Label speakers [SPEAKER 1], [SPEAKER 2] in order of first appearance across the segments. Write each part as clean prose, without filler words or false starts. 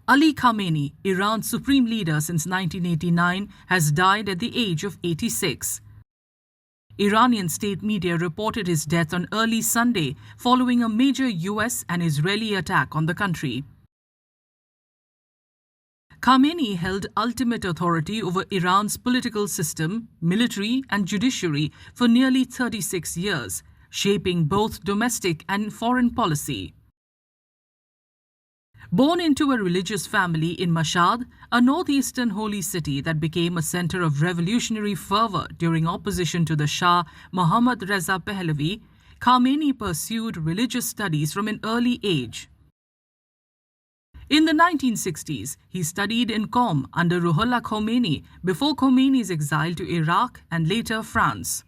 [SPEAKER 1] Ali Khamenei, Iran's supreme leader since 1989, has died at the age of 86. Iranian state media reported his death on early Sunday following a major US and Israeli attack on the country. Khamenei held ultimate authority over Iran's political system, military and judiciary for nearly 36 years, shaping both domestic and foreign policy. Born into a religious family in Mashhad, a northeastern holy city that became a center of revolutionary fervour during opposition to the Shah, Mohammad Reza Pahlavi, Khamenei pursued religious studies from an early age. In the 1960s, he studied in Qom under Ruhollah Khomeini before Khomeini's exile to Iraq and later France.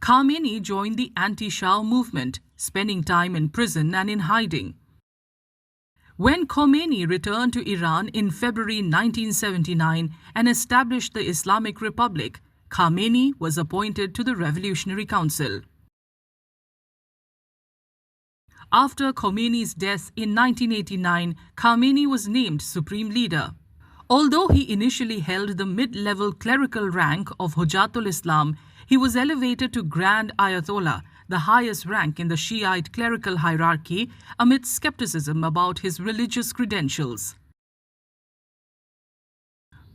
[SPEAKER 1] Khamenei joined the anti-Shah movement, spending time in prison and in hiding. When Khomeini returned to Iran in February 1979 and established the Islamic Republic, Khamenei was appointed to the Revolutionary Council. After Khomeini's death in 1989, Khamenei was named Supreme Leader. Although he initially held the mid-level clerical rank of Hujjatul Islam, he was elevated to Grand Ayatollah, the highest rank in the Shiite clerical hierarchy, amid skepticism about his religious credentials.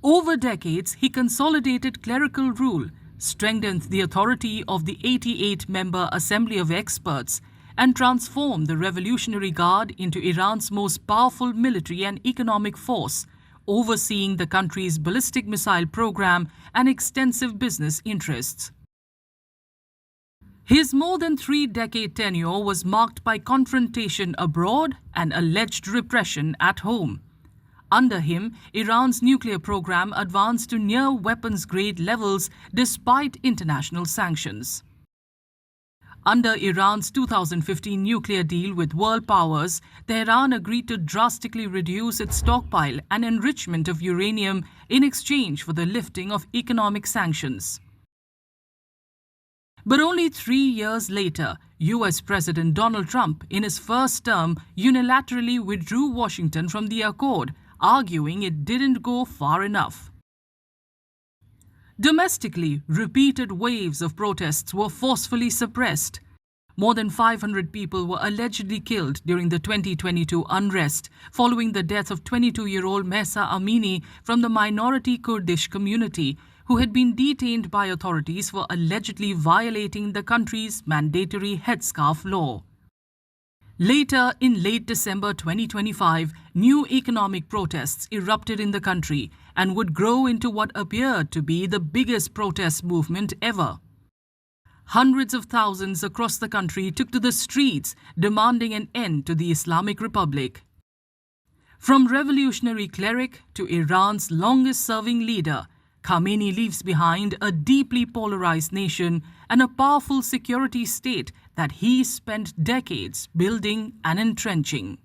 [SPEAKER 1] Over decades, he consolidated clerical rule, strengthened the authority of the 88-member Assembly of Experts, and transformed the Revolutionary Guard into Iran's most powerful military and economic force, overseeing the country's ballistic missile program and extensive business interests. His more than three-decade tenure was marked by confrontation abroad and alleged repression at home. Under him, Iran's nuclear program advanced to near weapons-grade levels despite international sanctions. Under Iran's 2015 nuclear deal with world powers, Tehran agreed to drastically reduce its stockpile and enrichment of uranium in exchange for the lifting of economic sanctions. But only 3 years later, US President Donald Trump, in his first term, unilaterally withdrew Washington from the accord, arguing it didn't go far enough. Domestically, repeated waves of protests were forcefully suppressed. More than 500 people were allegedly killed during the 2022 unrest, following the death of 22-year-old Mahsa Amini from the minority Kurdish community, who had been detained by authorities for allegedly violating the country's mandatory headscarf law. Later, in late December 2025, new economic protests erupted in the country and would grow into what appeared to be the biggest protest movement ever. Hundreds of thousands across the country took to the streets, demanding an end to the Islamic Republic. From revolutionary cleric to Iran's longest-serving leader, Khamenei leaves behind a deeply polarized nation and a powerful security state that he spent decades building and entrenching.